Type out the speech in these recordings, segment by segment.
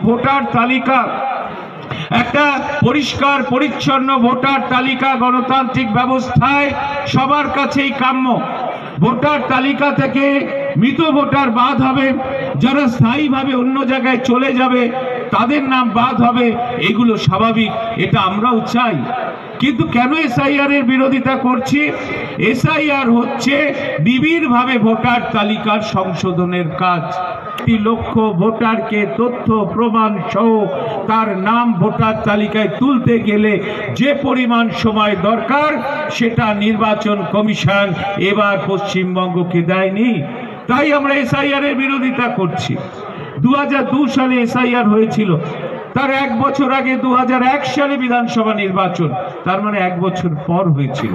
Voter তালিকা, একটা পরিষ্কার পরিচ্ছন্ন ভোটার তালিকা গণতান্ত্রিক ব্যবস্থায় সবার কাছেই কাম্য। ভোটার তালিকা থেকে মৃত ভোটার বাদ হবে, যারা স্থায়ীভাবে অন্য জায়গায় চলে যাবে তাদের নাম বাদ হবে, এগুলো স্বাভাবিক, এটা আমরাও চাই। কিন্তু কেন এসআইআর এর বিরোধিতা করছি? এসআইআর হচ্ছে নিবিড়ভাবে ভোটার তালিকার সংশোধনের কাজ। 1 লক্ষ ভোটারকে তথ্য প্রমাণ সহ তার নাম ভোটার তালিকায় তুলতে গেলে যে পরিমাণ সময় দরকার সেটা নির্বাচন কমিশন এবার পশ্চিমবঙ্গকে দেয়নি। তাই আমরা এসআইআর এর বিরোধিতা করছি। 2002 সালে এসআইআর হয়েছিল, তার 1 বছর আগে 2001 সালে বিধানসভা নির্বাচন, তার মানে 1 বছর পর হয়েছিল।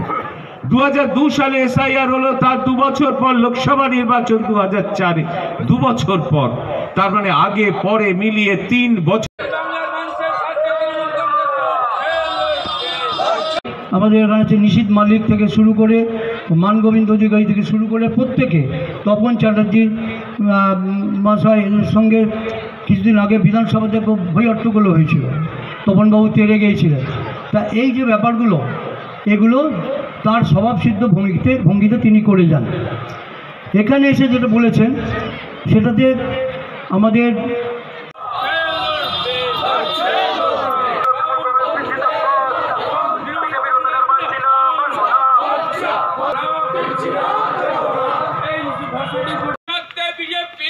2002 সালে এসআইআর হলো, তার 2 বছর পর লোকসভা নির্বাচন 2004-এ, 2 বছর পর, তার মানে আগে পরে মিলিয়ে 3 বছর। আমাদের এখানে নিশীথ মালিক থেকে শুরু করে মানগোবিন্দ অধিকারী থেকে শুরু করে প্রত্যেকে, তপন চ্যাটার্জি মহাশয়ের সঙ্গে কিছুদিন আগে বিধানসভাতে খুব বৈঠকগুলো হয়েছিল, তপনবাবু তেড়ে গিয়েছিলেন। তা এই যে ব্যাপারগুলো, এগুলো তার স্বভাবসিদ্ধ ভঙ্গিতে তিনি করে যান। এখানে এসে যেটা বলেছেন সেটাতে আমাদের BJP